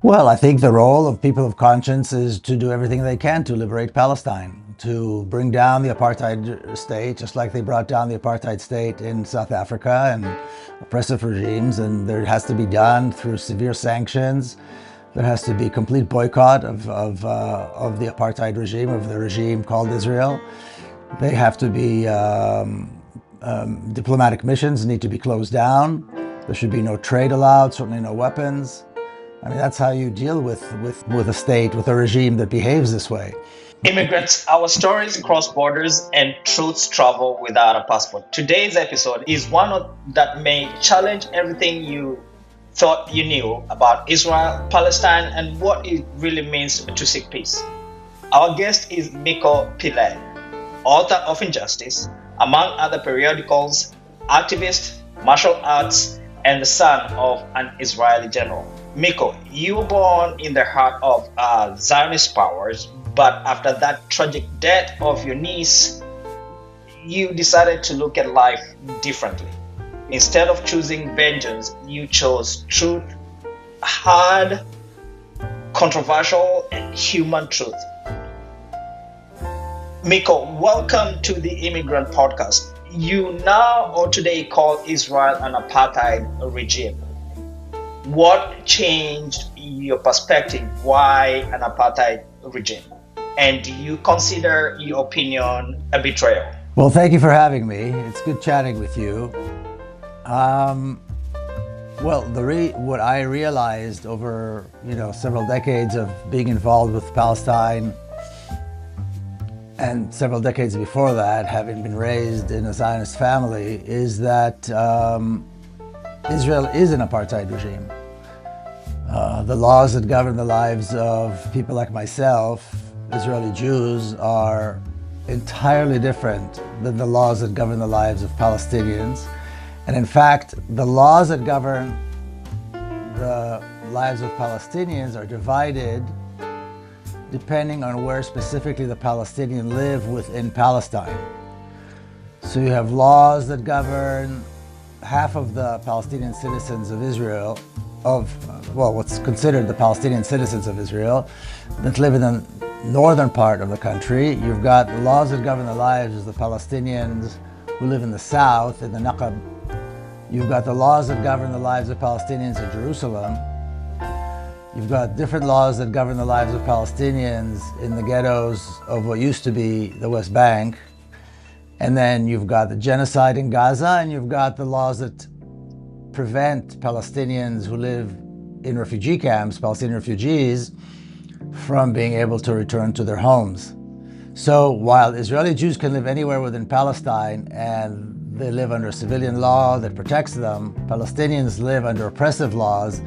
Well, I think the role of people of conscience is to do everything they can to liberate Palestine, to bring down the apartheid state, just like they brought down the apartheid state in South Africa and oppressive regimes. And there has to be done through severe sanctions. There has to be complete boycott of the apartheid regime, of the regime called Israel. They have to be, diplomatic missions need to be closed down. There should be no trade allowed, certainly no weapons. I mean, that's how you deal with a state, with a regime that behaves this way. Immigrants, our stories cross borders and truths travel without a passport. Today's episode is that may challenge everything you thought you knew about Israel, Palestine, and what it really means to seek peace. Our guest is Miko Peled, author of Injustice, among other periodicals, activist, martial arts, and the son of an Israeli general. Miko, you were born in the heart of Zionist powers, but after that tragic death of your niece, you decided to look at life differently. Instead of choosing vengeance, you chose truth, hard, controversial, and human truth. Miko, welcome to the Immigrant Podcast. You now or today call Israel an apartheid regime. What changed your perspective? Why an apartheid regime? And do you consider your opinion a betrayal? Well, thank you for having me. It's good chatting with you. Well, what I realized over several decades of being involved with Palestine, and several decades before that, having been raised in a Zionist family, is that Israel is an apartheid regime. The laws that govern the lives of people like myself, Israeli Jews, are entirely different than the laws that govern the lives of Palestinians. And in fact, the laws that govern the lives of Palestinians are divided depending on where specifically the Palestinians live within Palestine. So you have laws that govern half of the Palestinian citizens of Israel, what's considered the Palestinian citizens of Israel, that live in the northern part of the country. You've got the laws that govern the lives of the Palestinians who live in the south, in the Naqab. You've got the laws that govern the lives of Palestinians in Jerusalem. You've got different laws that govern the lives of Palestinians in the ghettos of what used to be the West Bank. And then you've got the genocide in Gaza, and you've got the laws that prevent Palestinians who live in refugee camps, Palestinian refugees, from being able to return to their homes. So while Israeli Jews can live anywhere within Palestine and they live under civilian law that protects them, Palestinians live under oppressive laws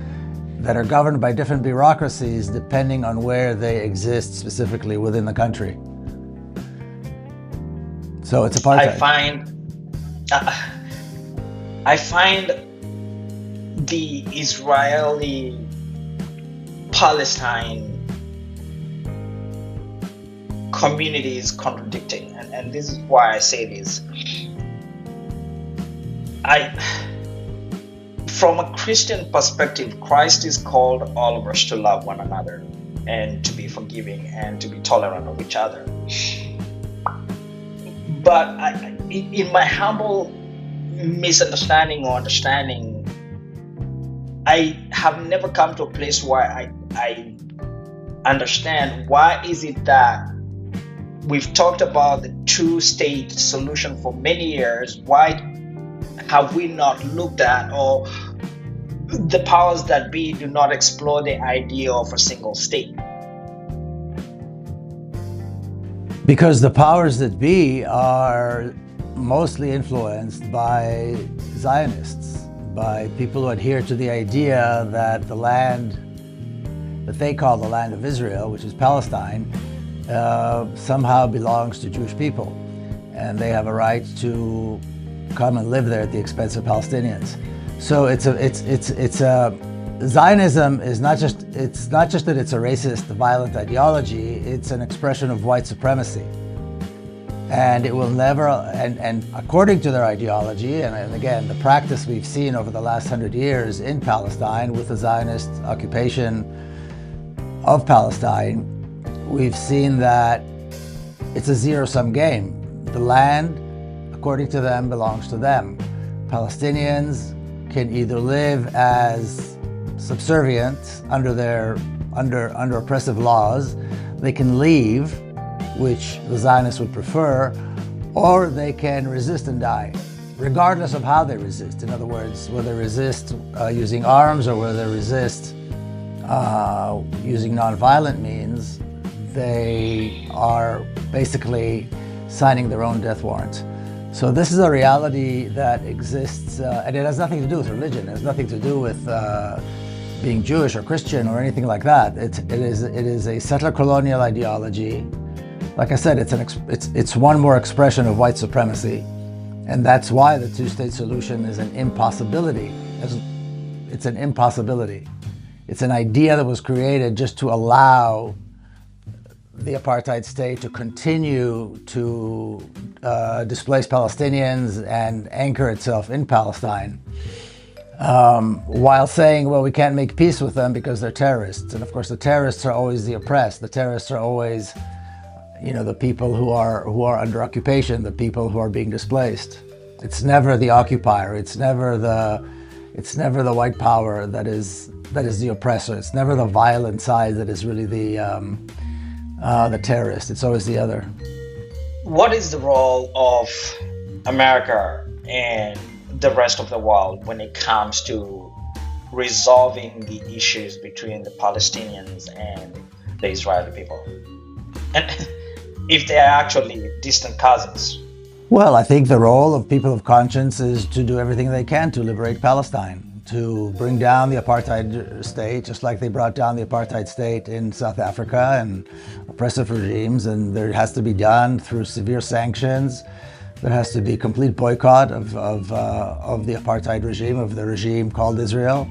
that are governed by different bureaucracies depending on where they exist specifically within the country. So it's apartheid. I find the Israeli-Palestine community is contradicting, and this is why I say this. From a Christian perspective, Christ is called all of us to love one another and to be forgiving and to be tolerant of each other. But in my humble misunderstanding or understanding, I have never come to a place where I understand why is it that we've talked about the two-state solution for many years. Why have we not looked at, or the powers that be do not explore the idea of a single state? Because the powers that be are mostly influenced by Zionists, by people who adhere to the idea that the land that they call the land of Israel, which is Palestine, somehow belongs to Jewish people, and they have a right to come and live there at the expense of Palestinians. So Zionism is not just that it's a racist, violent ideology. It's an expression of white supremacy, and it will never. And according to their ideology, and again, the practice we've seen over the last 100 years in Palestine with the Zionist occupation of Palestine, we've seen that it's a zero-sum game. The land, according to them, belongs to them. Palestinians can either live as subservient under oppressive laws, they can leave, which the Zionists would prefer, or they can resist and die, regardless of how they resist. In other words, whether they resist using arms or whether they resist using nonviolent means, they are basically signing their own death warrant. So this is a reality that exists, and it has nothing to do with religion. It has nothing to do with being Jewish or Christian or anything like that. It is a settler colonial ideology. Like I said, it's one more expression of white supremacy, and that's why the two-state solution is an impossibility. It's an impossibility. It's an idea that was created just to allow the apartheid state to continue to displace Palestinians and anchor itself in Palestine, while saying, well, we can't make peace with them because they're terrorists. And of course, the terrorists are always the oppressed. The terrorists are always, the people who are under occupation, the people who are being displaced. It's never the occupier. It's never the white power that is the oppressor. It's never the violent side that is really the terrorist. It's always the other. What is the role of America and the rest of the world when it comes to resolving the issues between the Palestinians and the Israeli people? And if they are actually distant cousins? Well, I think the role of people of conscience is to do everything they can to liberate Palestine, to bring down the apartheid state, just like they brought down the apartheid state in South Africa and oppressive regimes. And there has to be done through severe sanctions. There has to be complete boycott of the apartheid regime, of the regime called Israel.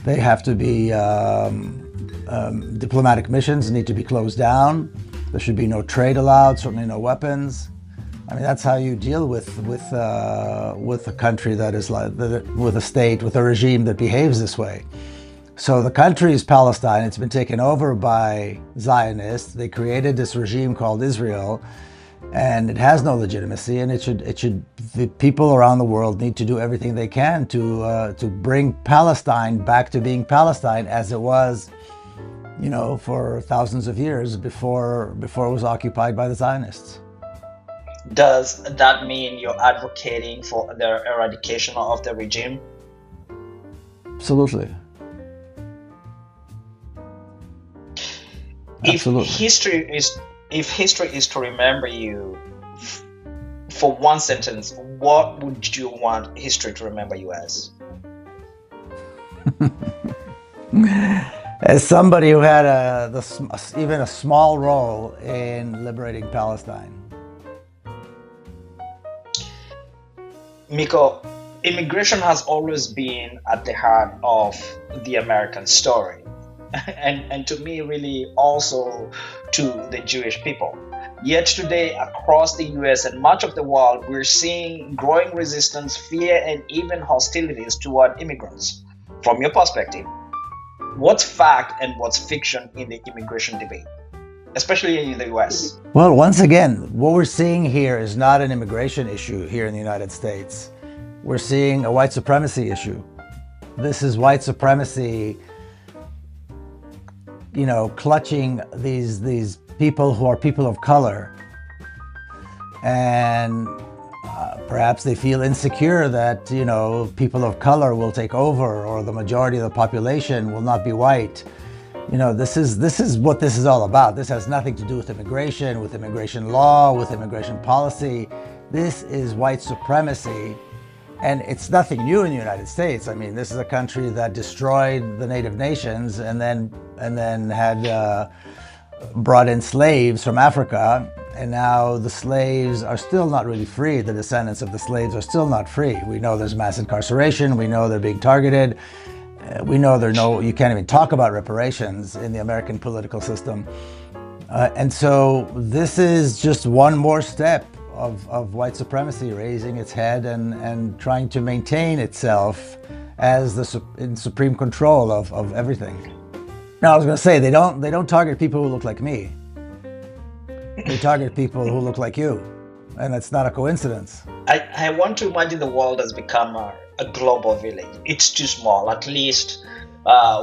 They have to be, diplomatic missions need to be closed down. There should be no trade allowed, certainly no weapons. I mean, that's how you deal with a country that is like, with a state, with a regime that behaves this way. So the country is Palestine. It's been taken over by Zionists. They created this regime called Israel, and it has no legitimacy. And the people around the world need to do everything they can to bring Palestine back to being Palestine as it was, for thousands of years before it was occupied by the Zionists. Does that mean you're advocating for the eradication of the regime? Absolutely. Absolutely. If history is to remember you for one sentence, what would you want history to remember you as? As somebody who had even a small role in liberating Palestine. Miko, immigration has always been at the heart of the American story, and to me, really also to the Jewish people. Yet today, across the US and much of the world, we're seeing growing resistance, fear, and even hostilities toward immigrants. From your perspective, what's fact and what's fiction in the immigration debate, especially in the US? Well, once again, what we're seeing here is not an immigration issue here in the United States. We're seeing a white supremacy issue. This is white supremacy, clutching these people who are people of color. And perhaps they feel insecure that, people of color will take over or the majority of the population will not be white. This is what this is all about. This has nothing to do with immigration law, with immigration policy. This is white supremacy, and it's nothing new in the United States. I mean, this is a country that destroyed the native nations and then had brought in slaves from Africa, and now the slaves are still not really free. The descendants of the slaves are still not free. We know there's mass incarceration. We know they're being targeted. We know you can't even talk about reparations in the American political system. And so this is just one more step of white supremacy raising its head and trying to maintain itself as in supreme control of everything. No, I was going to say they don't target people who look like me. They target people who look like you, and it's not a coincidence. I want to imagine the world has become a global village. It's too small. At least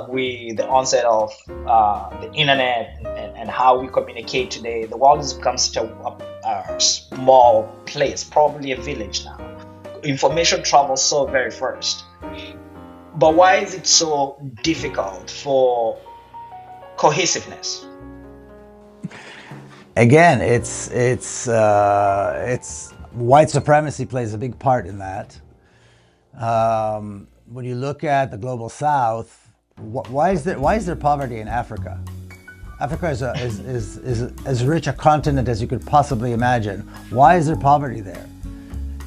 with the onset of the internet and how we communicate today, the world has become such a small place, probably a village now. Information travels so very fast. But why is it so difficult for cohesiveness? Again, it's white supremacy plays a big part in that. When you look at the global South, why is there poverty in Africa? Africa is as rich a continent as you could possibly imagine. Why is there poverty there?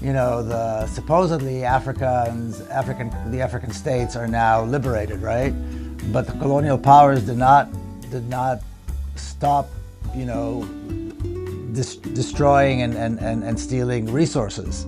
You know, the supposedly the African states are now liberated, right? But the colonial powers did not stop, you know, destroying and stealing resources.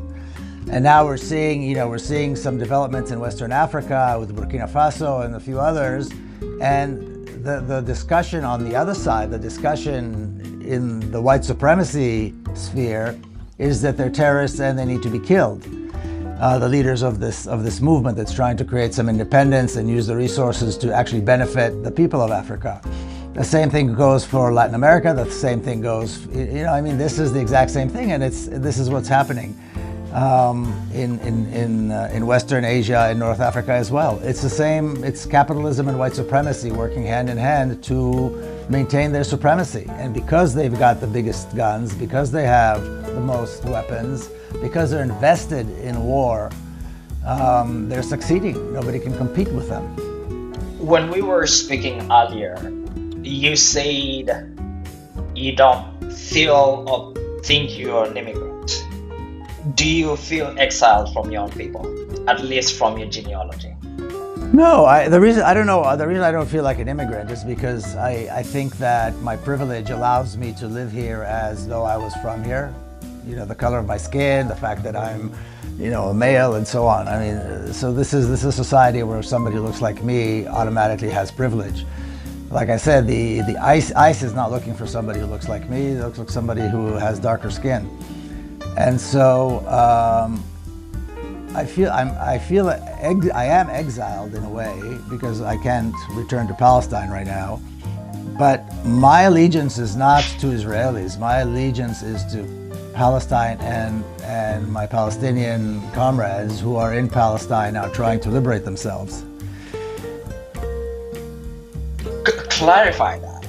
And now we're seeing some developments in Western Africa with Burkina Faso and a few others. And the discussion on the other side, the discussion in the white supremacy sphere, is that they're terrorists and they need to be killed. The leaders of this movement that's trying to create some independence and use the resources to actually benefit the people of Africa. The same thing goes for Latin America. The same thing goes, you know, I mean, this is the exact same thing, and this is what's happening in Western Asia and North Africa as well. It's the same. It's capitalism and white supremacy working hand in hand to maintain their supremacy. And because they've got the biggest guns, because they have the most weapons, because they're invested in war, they're succeeding. Nobody can compete with them. When we were speaking earlier, you said you don't feel or think you're an immigrant. Do you feel exiled from your own people, at least from your genealogy? No, the reason I don't feel like an immigrant is because I think that my privilege allows me to live here as though I was from here. You know, the color of my skin, the fact that I'm, you know, a male, and so on. I mean, so this is a society where somebody who looks like me automatically has privilege. Like I said, the ICE is not looking for somebody who looks like me. It looks like somebody who has darker skin. And so I am exiled in a way because I can't return to Palestine right now. But my allegiance is not to Israelis. My allegiance is to Palestine and my Palestinian comrades who are in Palestine now trying to liberate themselves. Clarify that.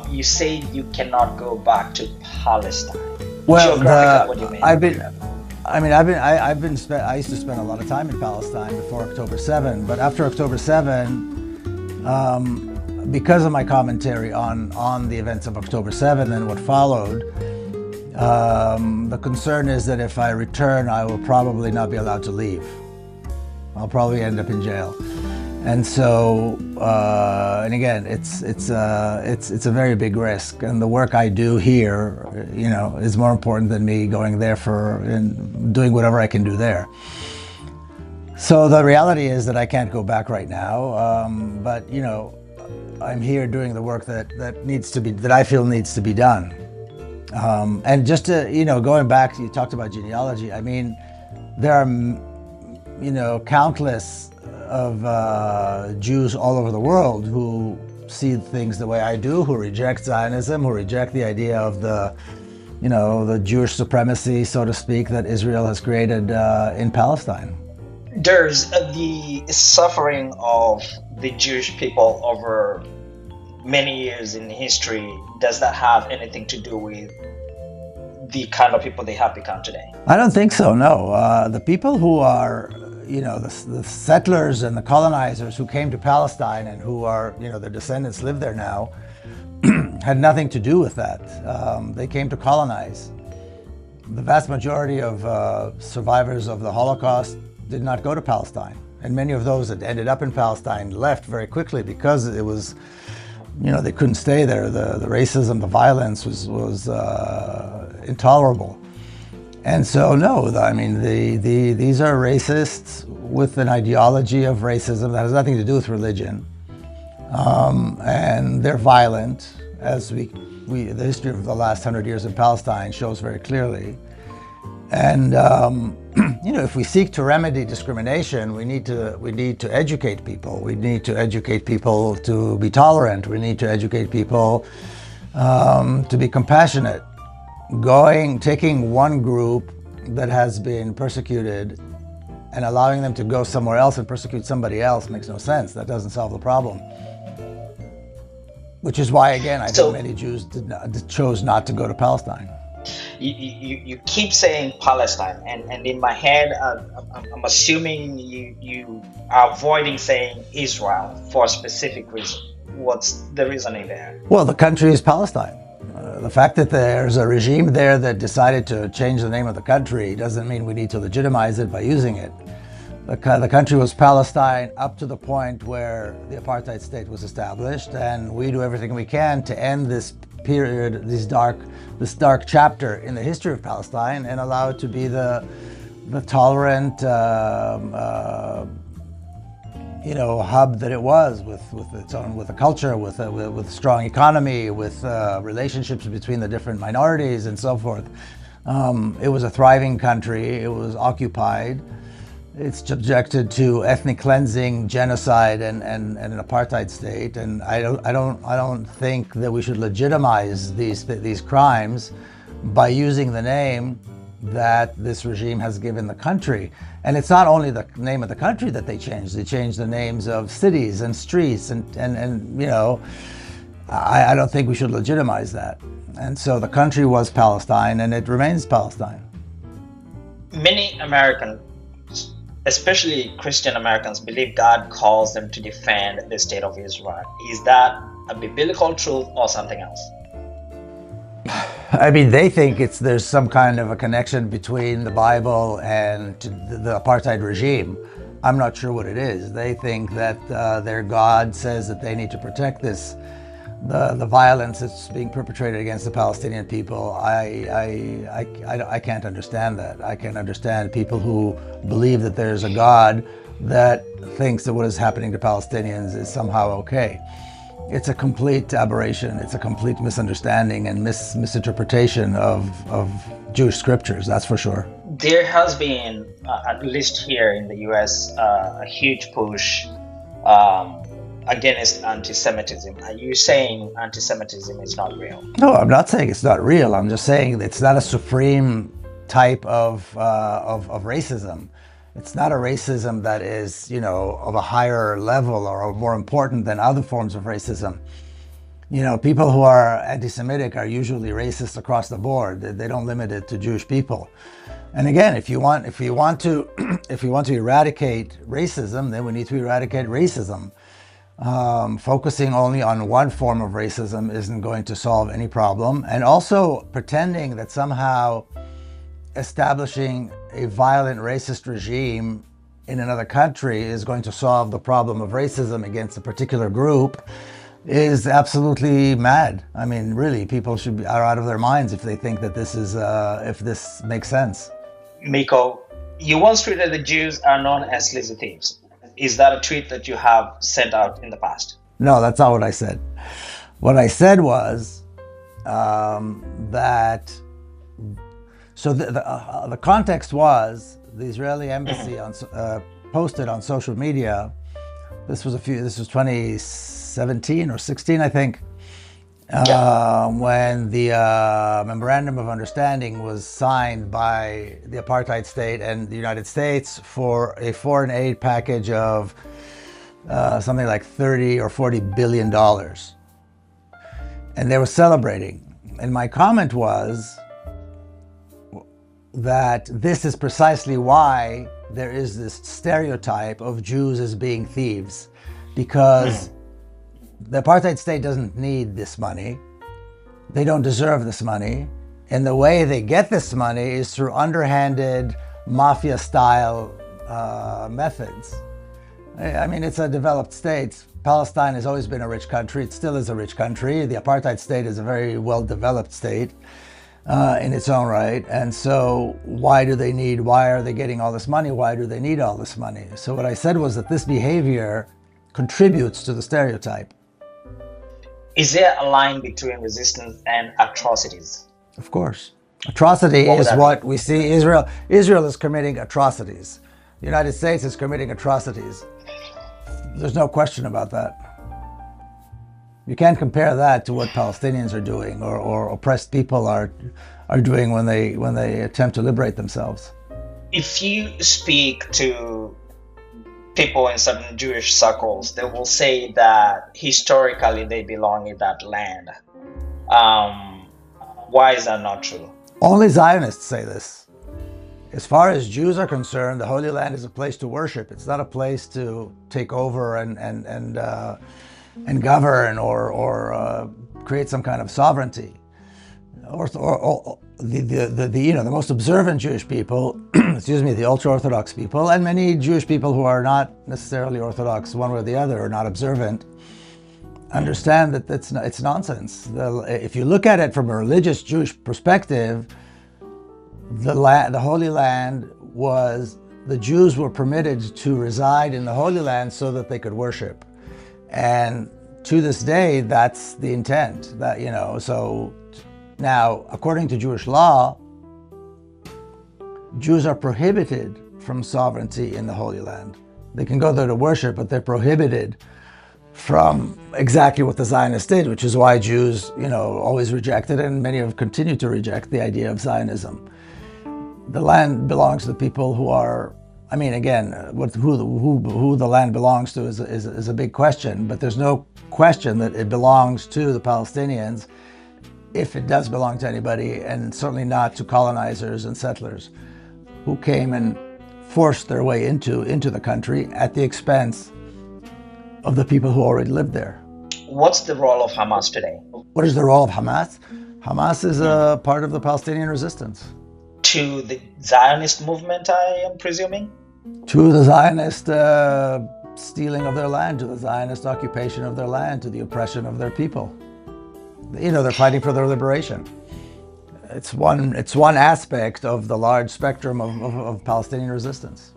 You say you cannot go back to Palestine. Well, what do you mean? I used to spend a lot of time in Palestine before October 7, but after October 7, because of my commentary on the events of October 7 and what followed, the concern is that if I return, I will probably not be allowed to leave. I'll probably end up in jail. And so, and again, it's a very big risk, and the work I do here, you know, is more important than me going there and doing whatever I can do there. So the reality is that I can't go back right now, but you know, I'm here doing the work that I feel needs to be done. And just to, you know, going back, you talked about genealogy. I mean, there are, you know, countless of Jews all over the world who see things the way I do, who reject Zionism, who reject the idea of the Jewish supremacy, so to speak, that Israel has created in Palestine. There's the suffering of the Jewish people over many years in history. Does that have anything to do with the kind of people they have become today? I don't think so, no. The people who are, you know, the settlers and the colonizers who came to Palestine and who are, you know, their descendants live there now, had nothing to do with that. They came to colonize. The vast majority of survivors of the Holocaust did not go to Palestine. And many of those that ended up in Palestine left very quickly because it was, you know, they couldn't stay there. The racism, the violence was intolerable. And so, no, I mean, these are racists with an ideology of racism that has nothing to do with religion. and they're violent, as the history of the last 100 years in Palestine shows very clearly. And if we seek to remedy discrimination, we need to educate people. We need to educate people to be tolerant. We need to educate people to be compassionate. Taking one group that has been persecuted and allowing them to go somewhere else and persecute somebody else makes no sense. That doesn't solve the problem. Which is why, again, I think many Jews chose not to go to Palestine. You keep saying Palestine, and in my head, I'm assuming you are avoiding saying Israel for a specific reason. What's the reasoning there? Well, the country is Palestine. The fact that there's a regime there that decided to change the name of the country doesn't mean we need to legitimize it by using it. The country was Palestine up to the point where the apartheid state was established, and we do everything we can to end this period, this dark chapter in the history of Palestine, and allow it to be the tolerant, hub that it was, with a culture, with a strong economy, with relationships between the different minorities and so forth. It was a thriving country. It was occupied. It's subjected to ethnic cleansing, genocide, and an apartheid state. And I don't think that we should legitimize these crimes by using the name that this regime has given the country. And it's not only the name of the country that they changed. They changed the names of cities and streets, and I don't think we should legitimize that. And so the country was Palestine, and it remains Palestine. Many Americans, especially Christian Americans, believe God calls them to defend the state of Israel. Is that a biblical truth or something else? I mean, they think there's some kind of a connection between the Bible and the apartheid regime. I'm not sure what it is. They think that their God says that they need to protect the violence that's being perpetrated against the Palestinian people. I can't understand that. I can't understand people who believe that there's a God that thinks that what is happening to Palestinians is somehow okay. It's a complete aberration. It's a complete misunderstanding and misinterpretation of Jewish scriptures, that's for sure. There has been, at least here in the US, a huge push against anti-Semitism. Are you saying anti-Semitism is not real? No, I'm not saying it's not real. I'm just saying it's not a supreme type of racism. It's not a racism that is, of a higher level or more important than other forms of racism. People who are anti-Semitic are usually racist across the board. They don't limit it to Jewish people. And again, if you want to eradicate racism, then we need to eradicate racism. Focusing only on one form of racism isn't going to solve any problem. And also pretending that somehow establishing a violent racist regime in another country is going to solve the problem of racism against a particular group is absolutely mad. I mean, really, people are out of their minds if they think that if this makes sense. Miko, you once tweeted the Jews are known as sleazy thieves. Is that a tweet that you have sent out in the past? No, that's not what I said. What I said was that. So the context was the Israeli embassy posted on social media. This was 2017 or 16, I think, when the memorandum of understanding was signed by the apartheid state and the United States for a foreign aid package of something like $30 or $40 billion. And they were celebrating. And my comment was that this is precisely why there is this stereotype of Jews as being thieves, because the apartheid state doesn't need this money. They don't deserve this money. And the way they get this money is through underhanded mafia-style methods. I mean, it's a developed state. Palestine has always been a rich country. It still is a rich country. The apartheid state is a very well-developed state in its own right. And so why are they getting all this money? Why do they need all this money? So what I said was that this behavior contributes to the stereotype. Is there a line between resistance and atrocities? Of course. Atrocity What would is that be? what we see Israel. Israel is committing atrocities. The United States is committing atrocities. There's no question about that. You can't compare that to what Palestinians are doing or oppressed people are doing when they attempt to liberate themselves. If you speak to people in certain Jewish circles, they will say that historically they belong in that land. Why is that not true? Only Zionists say this. As far as Jews are concerned, the Holy Land is a place to worship. It's not a place to take over and govern or create some kind of sovereignty. Or the most observant Jewish people, the ultra-Orthodox people, and many Jewish people who are not necessarily Orthodox one way or the other, or not observant, understand that it's nonsense. If you look at it from a religious Jewish perspective, the Holy Land the Jews were permitted to reside in the Holy Land so that they could worship. And to this day, that's the intent. So now, according to Jewish law, Jews are prohibited from sovereignty in the Holy Land. They can go there to worship, but they're prohibited from exactly what the Zionists did, which is why Jews, always rejected, and many have continued to reject the idea of Zionism. The land belongs to the people who are, who the land belongs to is a big question, but there's no question that it belongs to the Palestinians, if it does belong to anybody, and certainly not to colonizers and settlers who came and forced their way into the country at the expense of the people who already lived there. What's the role of Hamas today? What is the role of Hamas? Hamas is a part of the Palestinian resistance. To the Zionist movement, I am presuming? To the Zionist stealing of their land, to the Zionist occupation of their land, to the oppression of their people. They're fighting for their liberation. It's one aspect of the large spectrum of Palestinian resistance.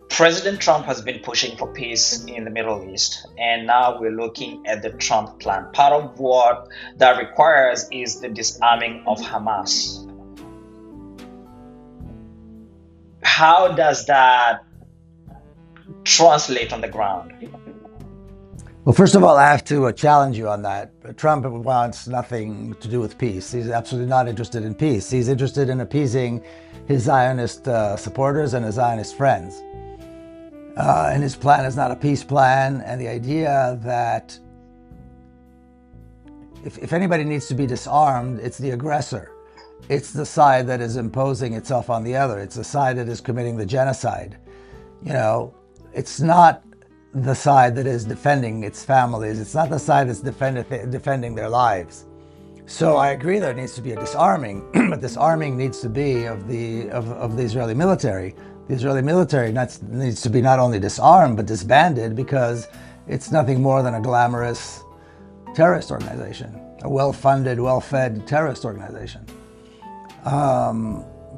President Trump has been pushing for peace in the Middle East, and now we're looking at the Trump plan. Part of what that requires is the disarming of Hamas. How does that translate on the ground? Well, first of all, I have to challenge you on that. Trump wants nothing to do with peace. He's absolutely not interested in peace. He's interested in appeasing his Zionist supporters and his Zionist friends. And his plan is not a peace plan. And the idea that if anybody needs to be disarmed, it's the aggressor. It's the side that is imposing itself on the other. It's the side that is committing the genocide. It's not the side that is defending its families. It's not the side that's defending their lives. So I agree there needs to be a disarming, but disarming needs to be of the Israeli military. The Israeli military needs to be not only disarmed, but disbanded, because it's nothing more than a glamorous terrorist organization, a well-funded, well-fed terrorist organization.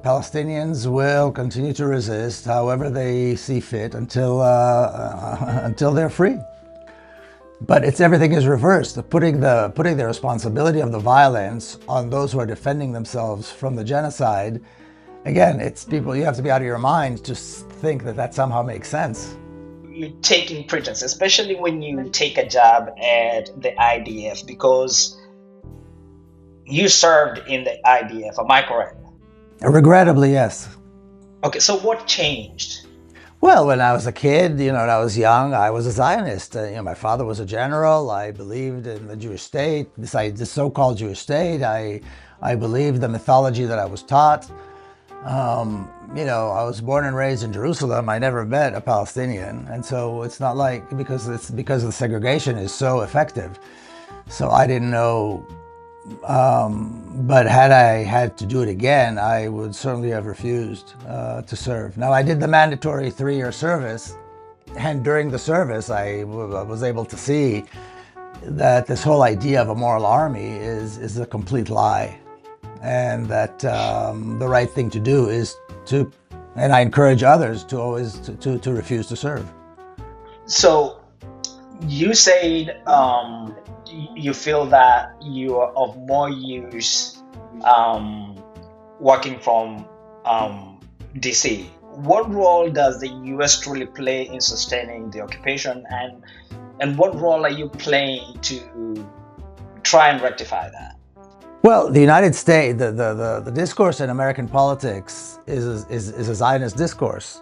Palestinians will continue to resist however they see fit until they're free. But everything is reversed. Putting the responsibility of the violence on those who are defending themselves from the genocide. Again, it's people, you have to be out of your mind to think that somehow makes sense. You're taking pretense, especially when you take a jab at the IDF, because you served in the IDF, am I correct? Regrettably, yes. Okay, so what changed? Well, when I was a kid, when I was young, I was a Zionist. My father was a general. I believed in the Jewish state, this so-called Jewish state. I believed the mythology that I was taught. I was born and raised in Jerusalem. I never met a Palestinian. And so it's not like, because the segregation is so effective. So I didn't know, but had I had to do it again, I would certainly have refused to serve. Now, I did the mandatory 3-year service, and during the service, I was able to see that this whole idea of a moral army is a complete lie. And that the right thing to do is to, and I encourage others to always to refuse to serve. So You said you feel that you are of more use um, working from DC. What role does the US truly play in sustaining the occupation, and what role are you playing to try and rectify that? Well, the United States, the discourse in American politics is a Zionist discourse.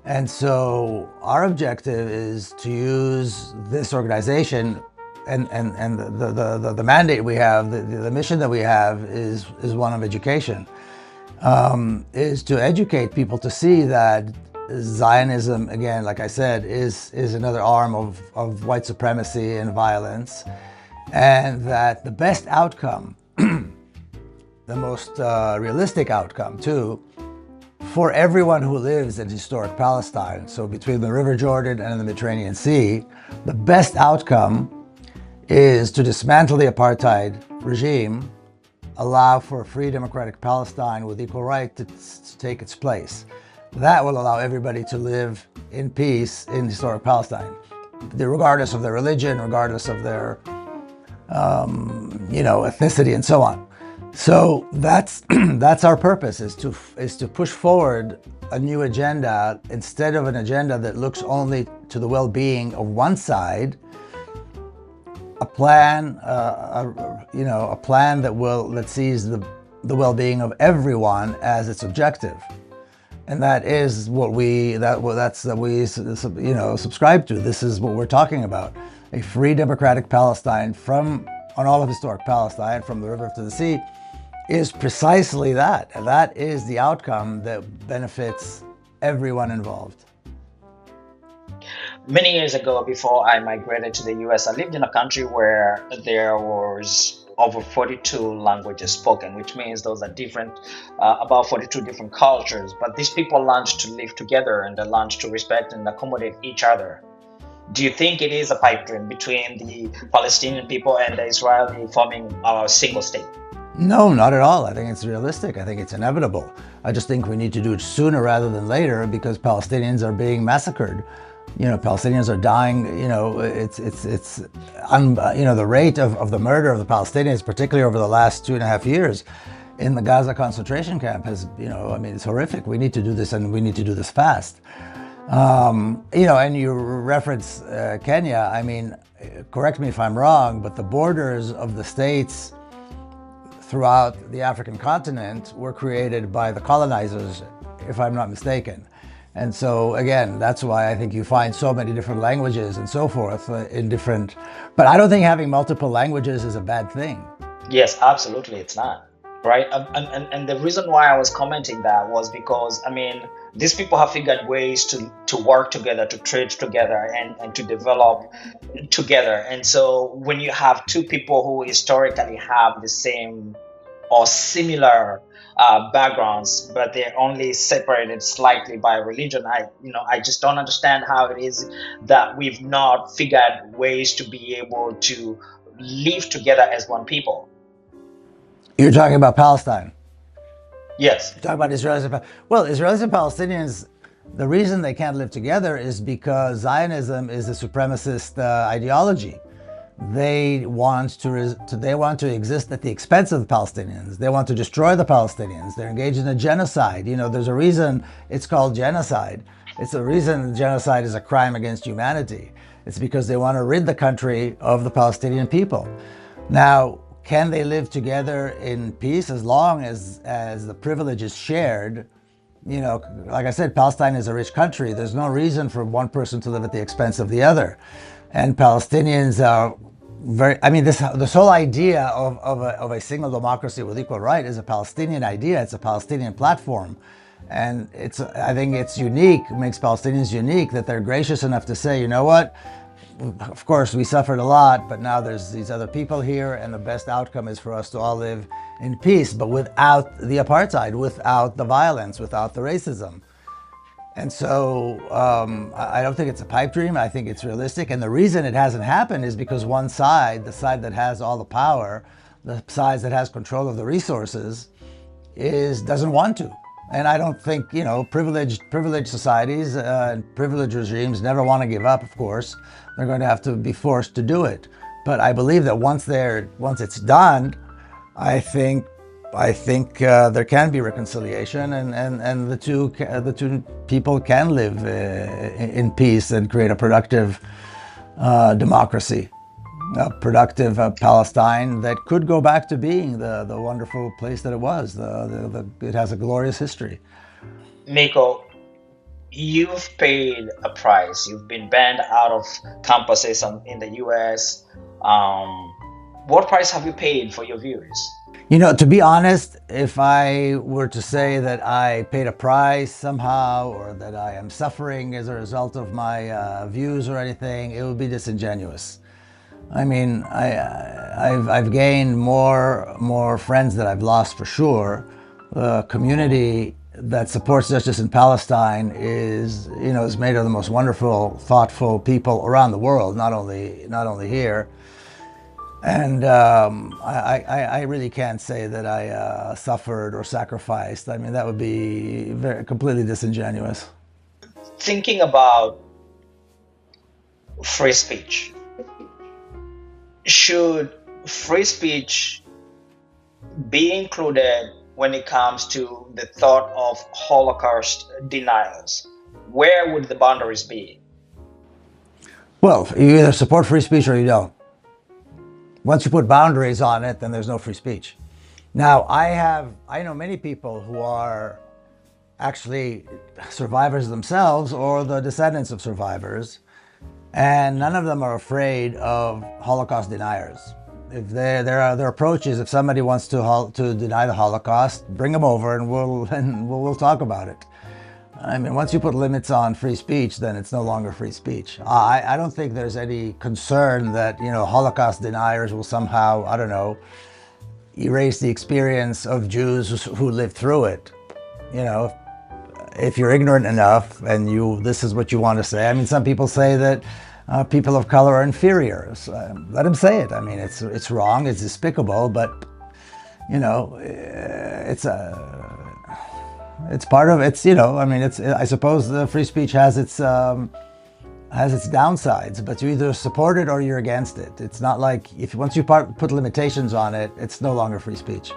And so our objective is to use this organization and the mandate we have, the mission that we have is one of education, is to educate people to see that Zionism, again, like I said, is another arm of white supremacy and violence, and that the best outcome, the most realistic outcome too, for everyone who lives in historic Palestine, so between the River Jordan and the Mediterranean Sea, the best outcome is to dismantle the apartheid regime, allow for a free democratic Palestine with equal right to take its place. That will allow everybody to live in peace in historic Palestine, regardless of their religion, regardless of their ethnicity and so on. So that's that's our purpose, is to push forward a new agenda instead of an agenda that looks only to the well-being of one side. A plan, a plan that sees the well-being of everyone as its objective, and that is what we subscribe to. This is what we're talking about: a free democratic Palestine on all of historic Palestine, from the river to the sea, is precisely that. And that is the outcome that benefits everyone involved. Many years ago, before I migrated to the US, I lived in a country where there was over 42 languages spoken, which means those are different, about 42 different cultures. But these people learned to live together, and they learned to respect and accommodate each other. Do you think it is a pipe dream between the Palestinian people and the Israeli forming a single state? No, not at all. I think it's realistic. I think it's inevitable. I just think we need to do it sooner rather than later, because Palestinians are being massacred. Palestinians are dying. The rate of the murder of the Palestinians, particularly over the last 2.5 years in the Gaza concentration camp, it's horrific. We need to do this, and we need to do this fast. And you reference Kenya. Correct me if I'm wrong, but the borders of the states throughout the African continent were created by the colonizers, if I'm not mistaken. And so, again, that's why I think you find so many different languages and so forth but I don't think having multiple languages is a bad thing. Yes, absolutely, it's not. Right? And the reason why I was commenting that was because, these people have figured ways to work together, to trade together, and to develop together. And so when you have two people who historically have the same or similar backgrounds, but they're only separated slightly by religion, I just don't understand how it is that we've not figured ways to be able to live together as one people. You're talking about Palestine? Yes. You're talking about Israelis and Israelis and Palestinians. The reason they can't live together is because Zionism is a supremacist ideology. They want to exist at the expense of the Palestinians. They want to destroy the Palestinians. They're engaged in a genocide. There's a reason it's called genocide. It's a reason genocide is a crime against humanity. It's because they want to rid the country of the Palestinian people. Now, can they live together in peace as long as the privilege is shared? Like I said, Palestine is a rich country. There's no reason for one person to live at the expense of the other. And Palestinians are this whole idea of a single democracy with equal right is a Palestinian idea. It's a Palestinian platform. And I think it's unique, makes Palestinians unique, that they're gracious enough to say, you know what? Of course, we suffered a lot, but now there's these other people here, and the best outcome is for us to all live in peace, but without the apartheid, without the violence, without the racism. And so I don't think it's a pipe dream. I think it's realistic. And the reason it hasn't happened is because one side, the side that has all the power, the side that has control of the resources, doesn't want to. And I don't think, privileged societies and privileged regimes never want to give up, of course. They're going to have to be forced to do it. But I believe that once it's done, I think there can be reconciliation, and the two people can live in peace and create a productive democracy, a productive Palestine that could go back to being the wonderful place that it was. It has a glorious history. Miko, you've paid a price. You've been banned out of campuses in the US. What price have you paid for your views? To be honest, if I were to say that I paid a price somehow, or that I am suffering as a result of my views or anything, it would be disingenuous. I mean, I've gained more friends that I've lost for sure. The community that supports justice in Palestine is made of the most wonderful, thoughtful people around the world, not only here. And I really can't say that I suffered or sacrificed. I mean, that would be completely disingenuous. Thinking about free speech, should free speech be included when it comes to the thought of Holocaust denials? Where would the boundaries be? Well, you either support free speech or you don't. Once you put boundaries on it, then there's no free speech. Now, I know many people who are actually survivors themselves or the descendants of survivors, and none of them are afraid of Holocaust deniers. If their approach is, if somebody wants to deny the Holocaust, bring them over and we'll talk about it. I mean, once you put limits on free speech, then it's no longer free speech. I don't think there's any concern that, Holocaust deniers will somehow, I don't know, erase the experience of Jews who lived through it. If you're ignorant enough and this is what you want to say. I mean, some people say that people of color are inferior. So, let them say it. I mean, it's wrong, it's despicable, but, it's part of it's I suppose the free speech has its downsides, but you either support it or you're against it. It's not like once you put limitations on it, it's no longer free speech.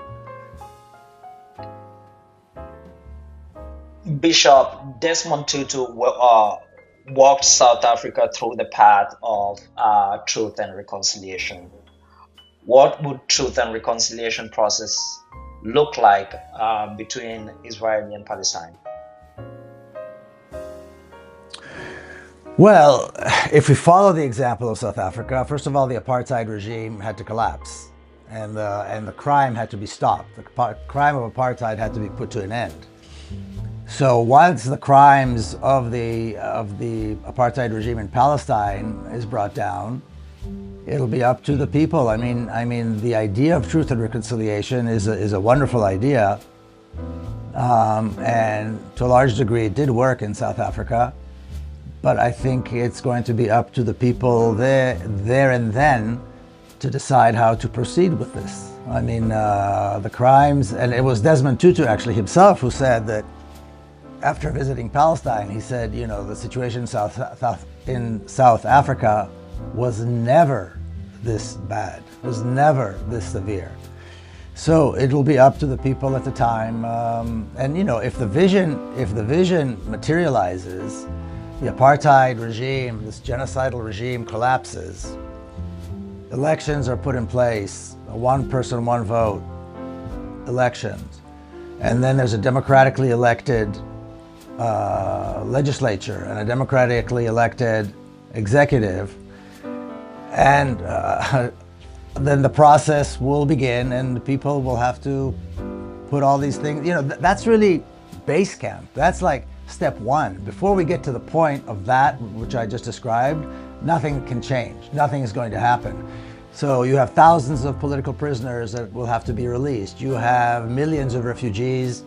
Bishop Desmond Tutu walked South Africa through the path of truth and reconciliation. What would truth and reconciliation process look like between Israel and Palestine? Well, if we follow the example of South Africa, first of all, the apartheid regime had to collapse, and the crime had to be stopped. The crime of apartheid had to be put to an end. So once the crimes of the apartheid regime in Palestine is brought down, it'll be up to the people. I mean, the idea of truth and reconciliation is a wonderful idea, and to a large degree, it did work in South Africa. But I think it's going to be up to the people there and then to decide how to proceed with this. I mean, the crimes, and it was Desmond Tutu actually himself who said that after visiting Palestine, he said, the situation in South Africa was never this bad, was never this severe. So it will be up to the people at the time. And if the vision materializes, the apartheid regime, this genocidal regime collapses, elections are put in place, a one person, one vote elections, and then there's a democratically elected legislature and a democratically elected executive, and then the process will begin and the people will have to put all these things, that's really base camp. That's like step one. Before we get to the point of that, which I just described, nothing can change. Nothing is going to happen. So you have thousands of political prisoners that will have to be released. You have millions of refugees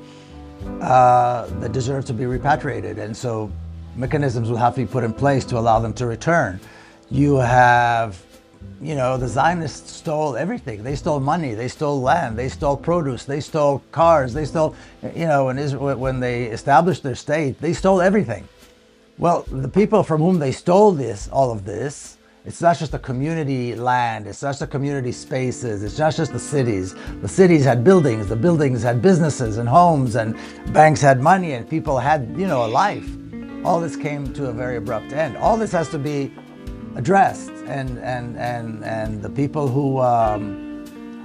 that deserve to be repatriated, and so mechanisms will have to be put in place to allow them to return. You have The Zionists stole everything. They stole money, they stole land, they stole produce, they stole cars, they stole, when they established their state, they stole everything. Well, the people from whom they stole all of this, it's not just the community land, it's not just the community spaces, it's not just the cities. The cities had buildings, the buildings had businesses and homes, and banks had money, and people had, a life. All this came to a very abrupt end. All this has to be addressed, and the people who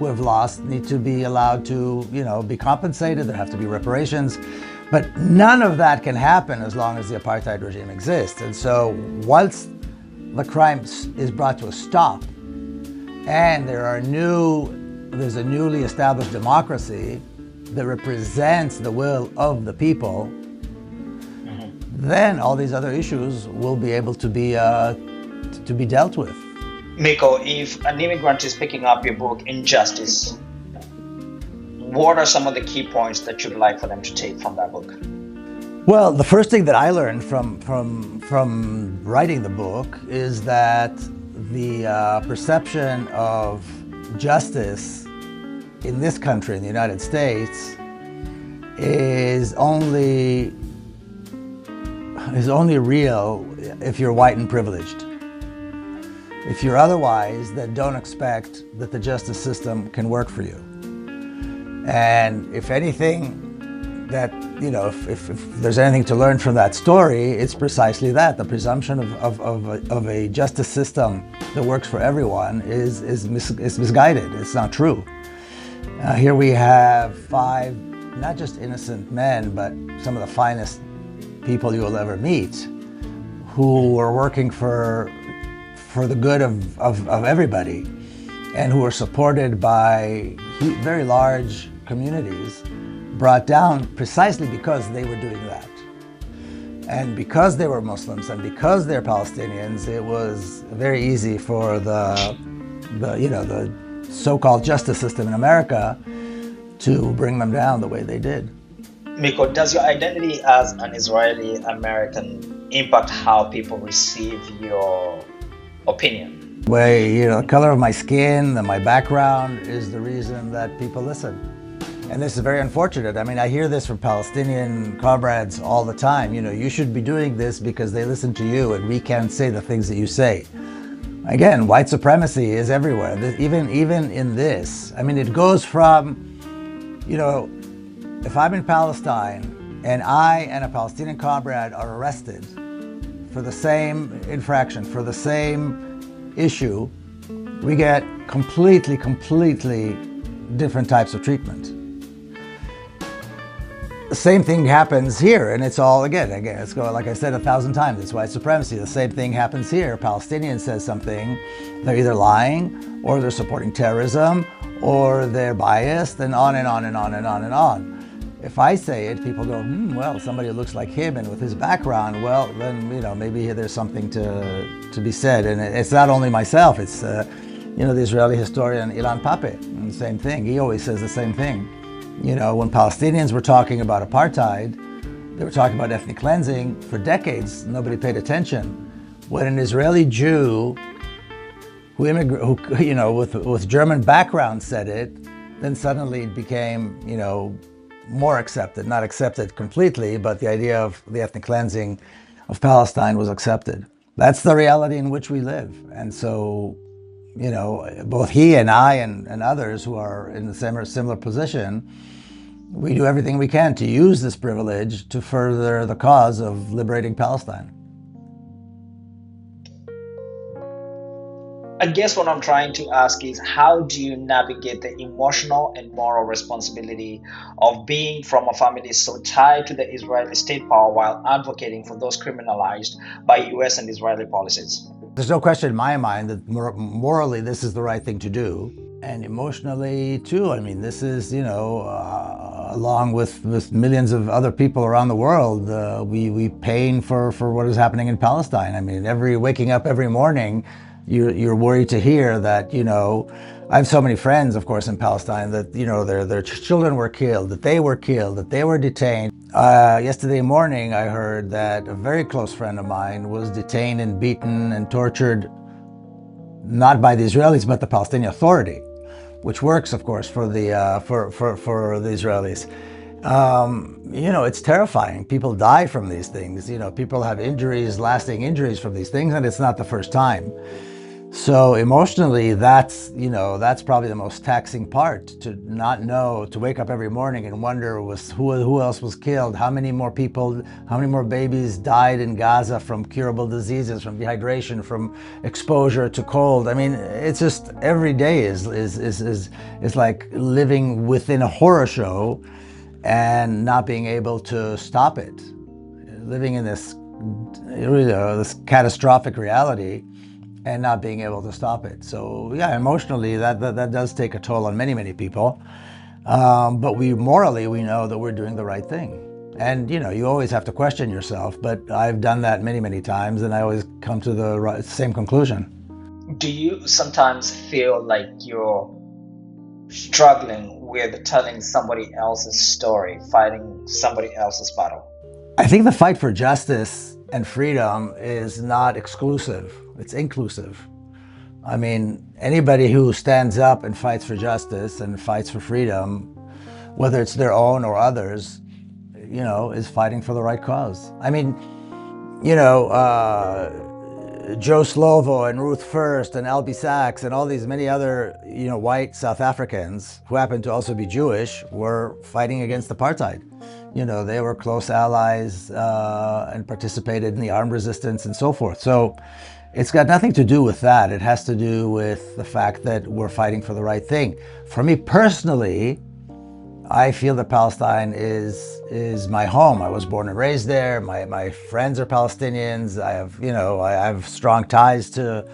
have lost need to be allowed to, be compensated. There have to be reparations. But none of that can happen as long as the apartheid regime exists. And so once the crime is brought to a stop and there's a newly established democracy that represents the will of the people, then all these other issues will be able to be dealt with. Miko, if an immigrant is picking up your book, Injustice, what are some of the key points that you'd like for them to take from that book? Well, the first thing that I learned from writing the book is that the perception of justice in this country, in the United States, is only real if you're white and privileged. If you're otherwise, then don't expect that the justice system can work for you. And if anything, that, if there's anything to learn from that story, it's precisely that. The presumption of a justice system that works for everyone is misguided. It's not true. Here we have 5, not just innocent men, but some of the finest people you will ever meet, who are working for the good of everybody, and who are supported by very large communities, brought down precisely because they were doing that. And because they were Muslims and because they're Palestinians, it was very easy for the so-called justice system in America to bring them down the way they did. Miko, does your identity as an Israeli American impact how people receive your opinion? The color of my skin and my background is the reason that people listen. And this is very unfortunate. I mean, I hear this from Palestinian comrades all the time. You should be doing this because they listen to you and we can't say the things that you say. Again, white supremacy is everywhere, even in this. I mean, it goes from, if I'm in Palestine and I and a Palestinian comrade are arrested for the same infraction, for the same issue, we get completely different types of treatment. The same thing happens here, and it's all, again, it's going, like I said 1,000 times, it's white supremacy. The same thing happens here. A Palestinian says something, they're either lying, or they're supporting terrorism, or they're biased, and on and on and on and on and on. If I say it, people go, well, somebody who looks like him and with his background, well, then, maybe there's something to be said. And it's not only myself, it's, the Israeli historian Ilan Pappé, and the same thing. He always says the same thing. When Palestinians were talking about apartheid, they were talking about ethnic cleansing for decades. Nobody paid attention. When an Israeli Jew with German background said it, then suddenly it became, more accepted. Not accepted completely, but the idea of the ethnic cleansing of Palestine was accepted. That's the reality in which we live. And so, both he and I and others who are in the similar position, we do everything we can to use this privilege to further the cause of liberating Palestine. I guess what I'm trying to ask is, how do you navigate the emotional and moral responsibility of being from a family so tied to the Israeli state power while advocating for those criminalized by US and Israeli policies? There's no question in my mind that morally this is the right thing to do. And emotionally too. I mean, this is, along with millions of other people around the world, we pain for what is happening in Palestine. I mean, waking up every morning, you're worried to hear that, I have so many friends, of course, in Palestine that, their children were killed, that they were killed, that they were detained. Yesterday morning, I heard that a very close friend of mine was detained and beaten and tortured not by the Israelis, but the Palestinian Authority, which works, of course, for the Israelis. It's terrifying. People die from these things. People have injuries, lasting injuries from these things, and it's not the first time. So emotionally, that's probably the most taxing part, to not know, to wake up every morning and wonder who else was killed, how many more babies died in Gaza from curable diseases, from dehydration, from exposure to cold. I mean, it's just every day is like living within a horror show and not being able to stop it, living in this catastrophic reality and not being able to stop it. So yeah, emotionally, that does take a toll on many, many people. But morally, we know that we're doing the right thing. And you always have to question yourself, but I've done that many, many times, and I always come to the same conclusion. Do you sometimes feel like you're struggling with telling somebody else's story, fighting somebody else's battle? I think the fight for justice and freedom is not exclusive, it's inclusive. I mean, anybody who stands up and fights for justice and fights for freedom, whether it's their own or others, is fighting for the right cause. I mean, Joe Slovo and Ruth First and Albie Sachs and all these many other, white South Africans who happen to also be Jewish were fighting against apartheid. They were close allies and participated in the armed resistance and so forth. So it's got nothing to do with that. It has to do with the fact that we're fighting for the right thing. For me personally, I feel that Palestine is my home. I was born and raised there. My friends are Palestinians. I have strong ties to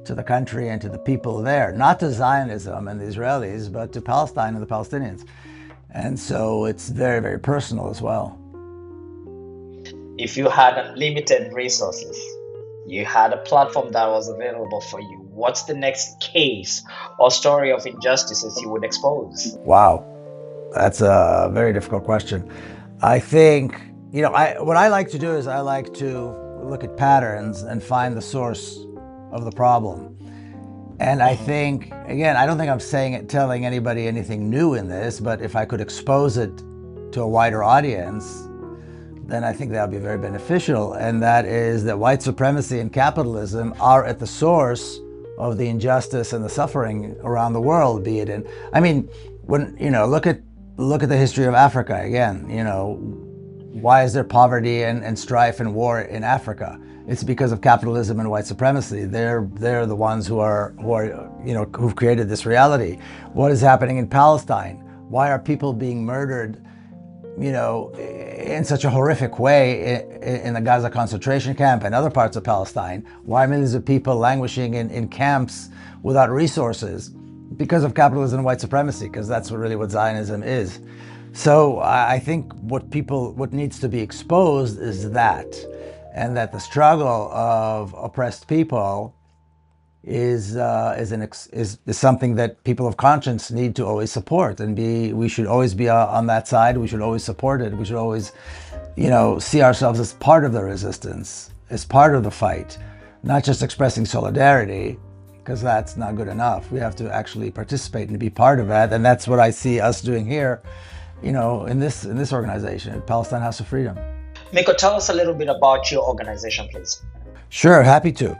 the country and to the people there, not to Zionism and the Israelis, but to Palestine and the Palestinians. And so it's very, very personal as well. If you had unlimited resources, you had a platform that was available for you, what's the next case or story of injustices you would expose? Wow. That's a very difficult question. I think, what I like to do is I like to look at patterns and find the source of the problem. And I think, again, I don't think I'm telling anybody anything new in this, but if I could expose it to a wider audience, then I think that would be very beneficial. And that is that white supremacy and capitalism are at the source of the injustice and the suffering around the world, be it in, when, look at the history of Africa again. Why is there poverty and strife and war in Africa? It's because of capitalism and white supremacy. They're the ones who've created this reality. What is happening in Palestine? Why are people being murdered, in such a horrific way in the Gaza concentration camp and other parts of Palestine? Why are millions of people languishing in camps without resources? Because of capitalism and white supremacy, because that's what Zionism is. So I think what needs to be exposed is that, and that the struggle of oppressed people is something that people of conscience need to always support, and we should always be on that side. We should always support it. We should always, see ourselves as part of the resistance, as part of the fight, not just expressing solidarity, because that's not good enough. We have to actually participate and be part of that, and that's what I see us doing here, in this organization, Palestine House of Freedom. Miko, tell us a little bit about your organization, please. Sure, happy to.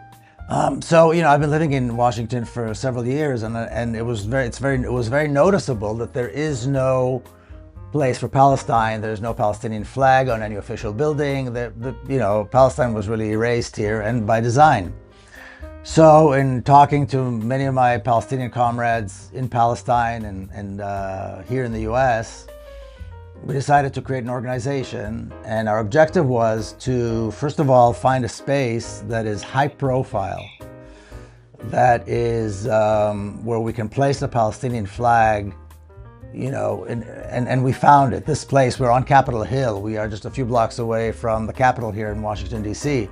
So I've been living in Washington for several years, and it was very noticeable that there is no place for Palestine. There's no Palestinian flag on any official building. Palestine was really erased here, and by design. So in talking to many of my Palestinian comrades in Palestine and here in the US, we decided to create an organization, and our objective was to, first of all, find a space that is high profile, that is where we can place the Palestinian flag, and we found it. This place, we're on Capitol Hill. We are just a few blocks away from the Capitol here in Washington, D.C.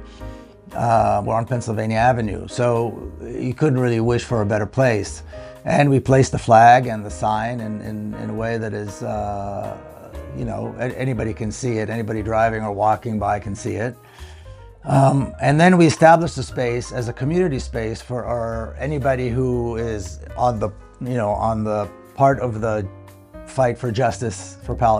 We're on Pennsylvania Avenue, so you couldn't really wish for a better place. And we placed the flag and the sign in a way that is, anybody can see it. Anybody driving or walking by can see it. And then we established a space as a community space for anybody who is on the part of the fight for justice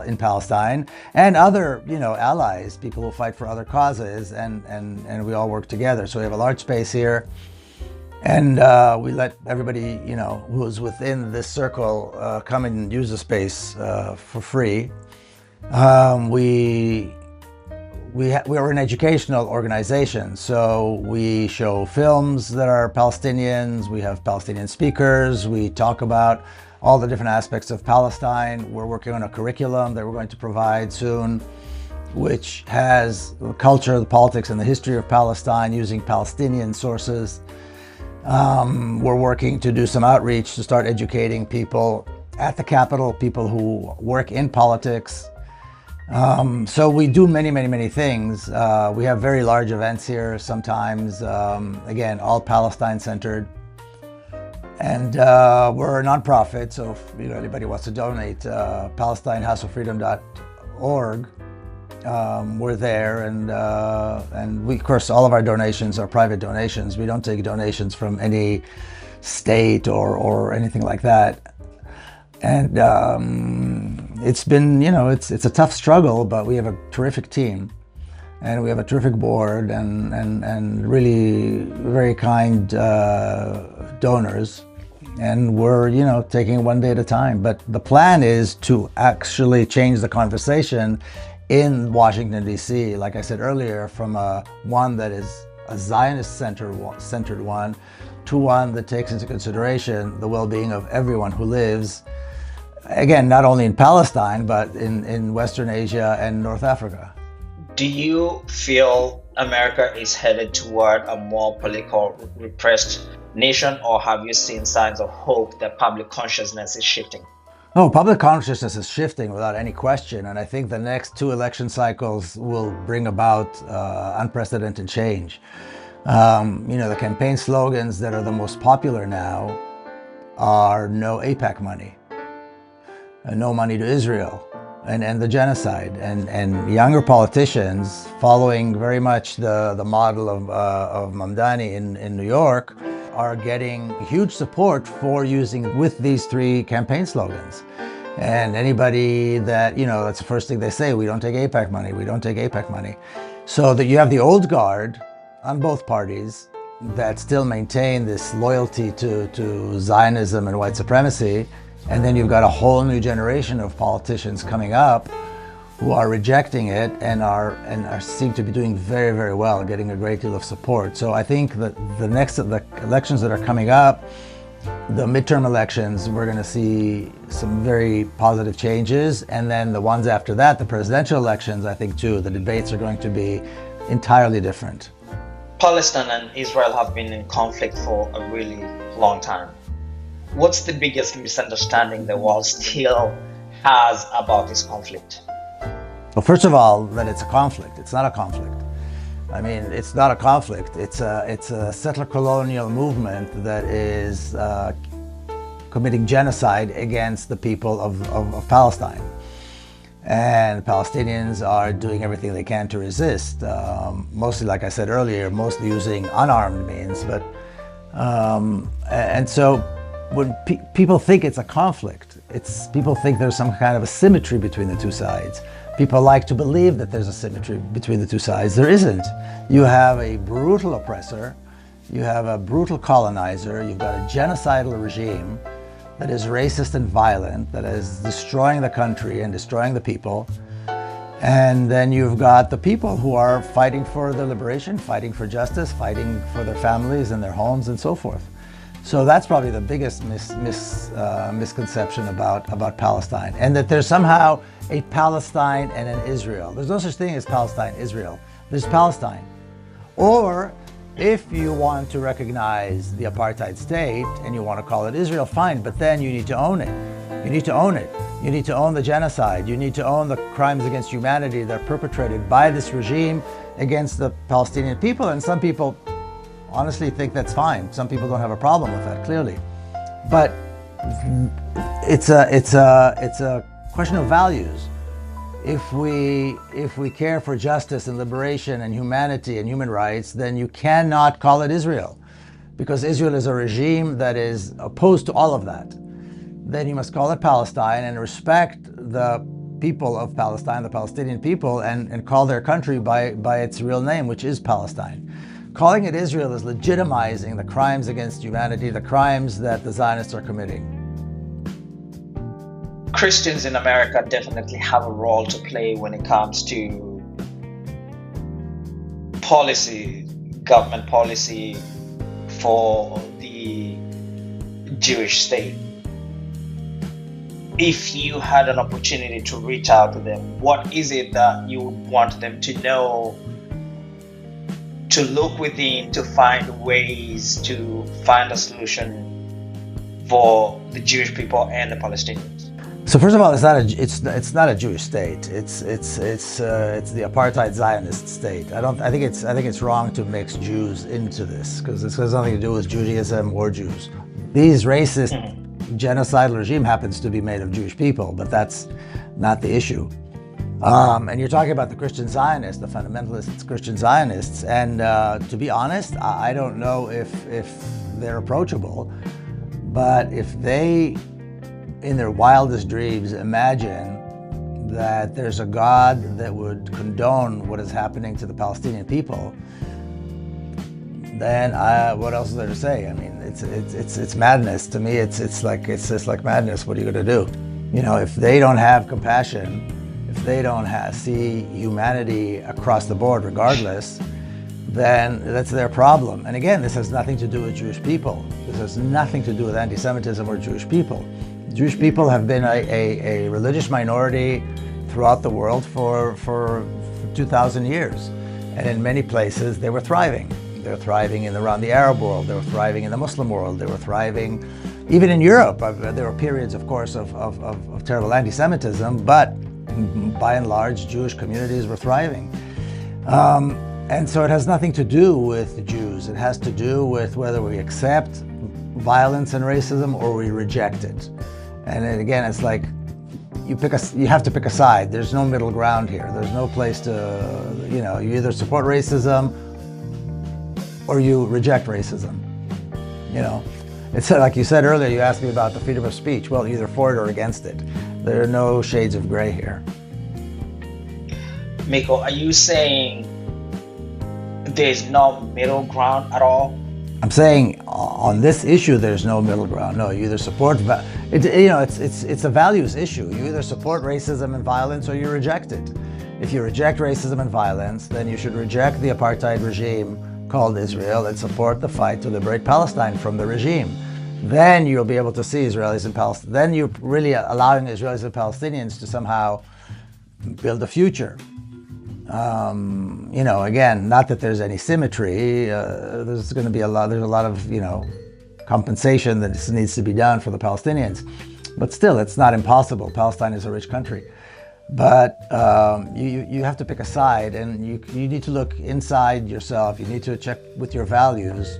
in Palestine, and other allies, people who fight for other causes, and we all work together. So we have a large space here, and we let everybody who's within this circle come and use the space for free. We're an educational organization, so we show films that are Palestinians, we have Palestinian speakers, we talk about all the different aspects of Palestine. We're working on a curriculum that we're going to provide soon, which has the culture, the politics, and the history of Palestine using Palestinian sources. We're working to do some outreach to start educating people at the Capitol, people who work in politics. So we do many things. We have very large events here sometimes, again, all Palestine-centered. And we're a nonprofit, so if anybody wants to donate, PalestineHouseOfFreedom.org. We're there, and we, of course, all of our donations are private donations. We don't take donations from any state or anything like that. And it's been, it's a tough struggle, but we have a terrific team, and we have a terrific board, and really very kind donors. And we're, taking it one day at a time. But the plan is to actually change the conversation in Washington, D.C., like I said earlier, from one that is a Zionist-centered one to one that takes into consideration the well-being of everyone who lives, again, not only in Palestine, but in Western Asia and North Africa. Do you feel America is headed toward a more political repressed nation, or have you seen signs of hope that public consciousness is shifting? Oh, public consciousness is shifting without any question, and I think the next 2 election cycles will bring about unprecedented change. The campaign slogans that are the most popular now are no AIPAC money, no money to Israel, and the genocide. And younger politicians, following very much the model of Mamdani in New York, are getting huge support for using with these 3 campaign slogans. And anybody that, that's the first thing they say: we don't take AIPAC money, we don't take AIPAC money. So that you have the old guard on both parties that still maintain this loyalty to Zionism and white supremacy. And then you've got a whole new generation of politicians coming up who are rejecting it and are seem to be doing very, very well, getting a great deal of support. So I think that the elections that are coming up, the midterm elections, we're going to see some very positive changes. And then the ones after that, the presidential elections, I think too, the debates are going to be entirely different. Palestine and Israel have been in conflict for a really long time. What's the biggest misunderstanding the world still has about this conflict? Well, first of all, that it's a conflict. It's not a conflict. I mean, it's not a conflict. It's a settler colonial movement that is committing genocide against the people of Palestine. And Palestinians are doing everything they can to resist, mostly, like I said earlier, mostly using unarmed means. But and so when people think it's a conflict, people think there's some kind of a symmetry between the 2 sides. People like to believe that there's a symmetry between the 2 sides. There isn't. You have a brutal oppressor, you have a brutal colonizer, you've got a genocidal regime that is racist and violent, that is destroying the country and destroying the people. And then you've got the people who are fighting for their liberation, fighting for justice, fighting for their families and their homes and so forth. So that's probably the biggest misconception about Palestine, and that there's somehow a Palestine and an Israel. There's no such thing as Palestine, Israel. There's Palestine. Or if you want to recognize the apartheid state and you want to call it Israel, fine, but then you need to own it. You need to own it. You need to own the genocide. You need to own the crimes against humanity that are perpetrated by this regime against the Palestinian people. And some people honestly think that's fine. Some people don't have a problem with that, clearly. But it's a question of values. If we care for justice and liberation and humanity and human rights, then you cannot call it Israel, because Israel is a regime that is opposed to all of that. Then you must call it Palestine and respect the people of Palestine, the Palestinian people, and call their country by its real name, which is Palestine. Calling it Israel is legitimizing the crimes against humanity, the crimes that the Zionists are committing. Christians in America definitely have a role to play when it comes to policy, government policy for the Jewish state. If you had an opportunity to reach out to them, what is it that you would want them to know, to look within, to find ways to find a solution for the Jewish people and the Palestinians? So first of all, it's not a Jewish state. It's the apartheid Zionist state. I think it's wrong to mix Jews into this, because this has nothing to do with Judaism or Jews. These racist genocidal regime happens to be made of Jewish people, but that's not the issue. And you're talking about the Christian Zionists, the fundamentalist Christian Zionists, and to be honest, I don't know if they're approachable, but if they, in their wildest dreams, imagine that there's a God that would condone what is happening to the Palestinian people, then what else is there to say? I mean, it's madness. To me, it's just like madness. What are you going to do? You know, if they don't have compassion, if they don't see humanity across the board, regardless, then that's their problem. And again, this has nothing to do with Jewish people. This has nothing to do with anti-Semitism or Jewish people. Jewish people have been a religious minority throughout the world for 2,000 years. And in many places, they were thriving. They were thriving around the Arab world. They were thriving in the Muslim world. They were thriving even in Europe. There were periods, of course, of terrible anti-Semitism, but by and large, Jewish communities were thriving. And so it has nothing to do with the Jews. It has to do with whether we accept violence and racism or we reject it. And then again, it's like you have to pick a side. There's no middle ground here. There's no place to, you either support racism or you reject racism. It's like you said earlier, you asked me about the freedom of speech. Well, either for it or against it. There are no shades of gray here. Miko, are you saying there's no middle ground at all? I'm saying on this issue, there's no middle ground. No, you either support, it's a values issue. You either support racism and violence or you reject it. If you reject racism and violence, then you should reject the apartheid regime called Israel and support the fight to liberate Palestine from the regime. Then you'll be able to see Israelis and Palestinians. Then you're really allowing Israelis and Palestinians to somehow build a future. Again, not that there's any symmetry. There's going to be a lot of, compensation that needs to be done for the Palestinians. But still, it's not impossible. Palestine is a rich country. But you have to pick a side, and you need to look inside yourself. You need to check with your values,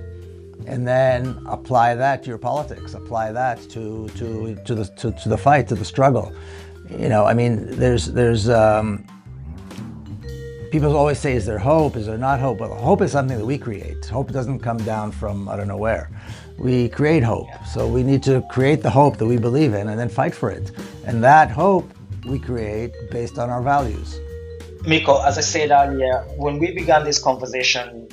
and then apply that to your politics. Apply that to the fight, to the struggle. There's people always say, is there hope? Is there not hope? Well, hope is something that we create. Hope doesn't come down from I don't know where. We create hope. So we need to create the hope that we believe in and then fight for it. And that hope we create based on our values. Miko, as I said earlier, when we began this conversation,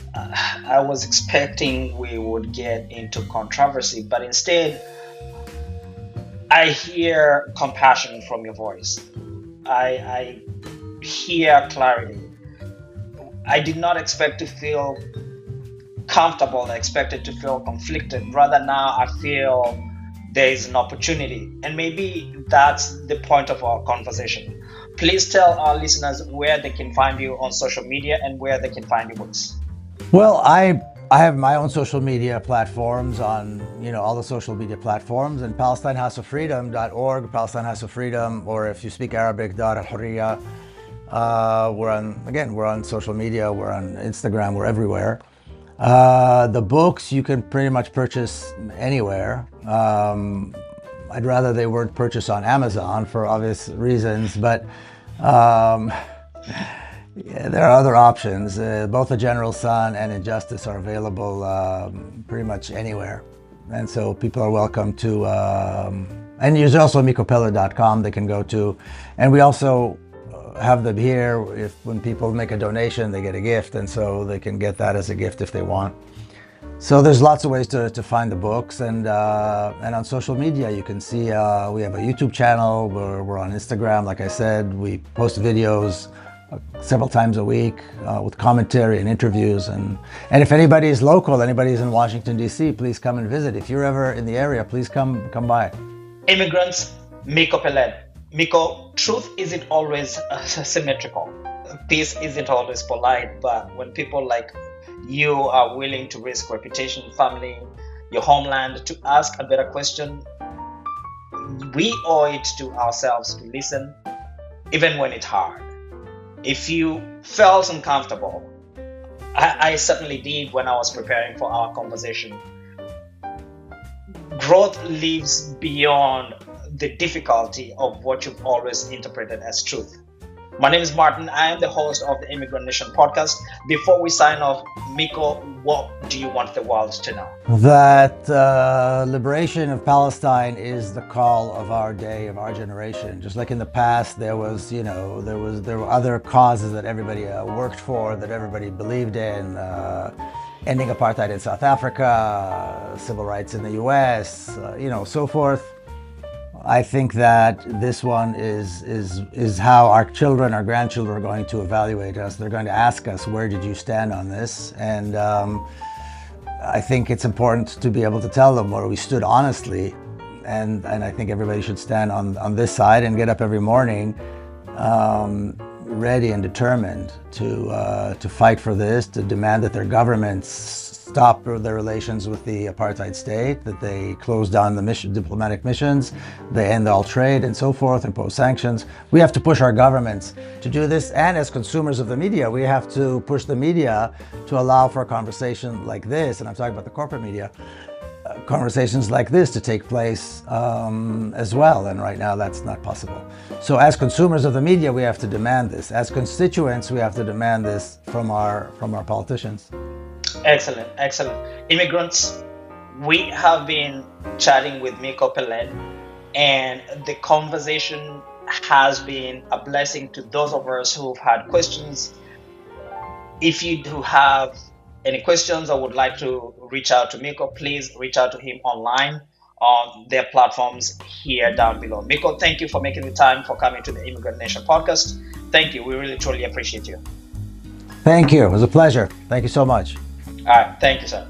I was expecting we would get into controversy, but instead, I hear compassion from your voice. I hear clarity. I did not expect to feel comfortable. I expected to feel conflicted. Rather, now I feel there is an opportunity. And maybe that's the point of our conversation. Please tell our listeners where they can find you on social media and where they can find your books. Well, I have my own social media platforms on, all the social media platforms, and PalestineHouseOfFreedom.org, Palestine House of Freedom, or if you speak Arabic, Dar al-Hurriya. We're on social media, we're on Instagram, we're everywhere. The books you can pretty much purchase anywhere. I'd rather they weren't purchased on Amazon for obvious reasons, but Um, yeah, there are other options. Both The General Sun and Injustice are available pretty much anywhere. And so people are welcome to, and there's also MikoPeled.com they can go to. And we also have them here. When people make a donation, they get a gift. And so they can get that as a gift if they want. So there's lots of ways to find the books, and on social media you can see we have a YouTube channel, we're on Instagram, like I said, we post videos several times a week with commentary and interviews, and if anybody is local, anybody is in Washington DC, please come and visit. If you're ever in the area, please come by. Immigrants, Miko Peled. Miko, truth isn't always symmetrical. Peace isn't always polite, but when people like you are willing to risk reputation, family, your homeland to ask a better question, we owe it to ourselves to listen, even when it's hard. If you felt uncomfortable, I certainly did when I was preparing for our conversation. Growth lives beyond the difficulty of what you've always interpreted as truth. My name is Martin. I am the host of the Immigrant Nation podcast. Before we sign off, Miko, what do you want the world to know? That liberation of Palestine is the call of our day, of our generation. Just like in the past, there were other causes that everybody worked for, that everybody believed in. Ending apartheid in South Africa, civil rights in the U.S., so forth. I think that this one is how our children, our grandchildren are going to evaluate us. They're going to ask us, where did you stand on this? And I think it's important to be able to tell them where we stood honestly. And I think everybody should stand on this side and get up every morning ready and determined to fight for this, to demand that their governments stop their relations with the apartheid state, that they close down the diplomatic missions, they end all trade and so forth, impose sanctions. We have to push our governments to do this, and as consumers of the media, we have to push the media to allow for a conversation like this, and I'm talking about the corporate media, conversations like this to take place as well, and right now that's not possible. So as consumers of the media, we have to demand this. As constituents, we have to demand this from our politicians. Excellent. Immigrants, we have been chatting with Miko Peled, and the conversation has been a blessing to those of us who've had questions. If you do have any questions or would like to reach out to Miko, please reach out to him online on their platforms here down below. Miko, thank you for making the time for coming to the Immigrant Nation podcast. Thank you. We really, truly appreciate you. Thank you. It was a pleasure. Thank you so much. All right. Thank you, sir.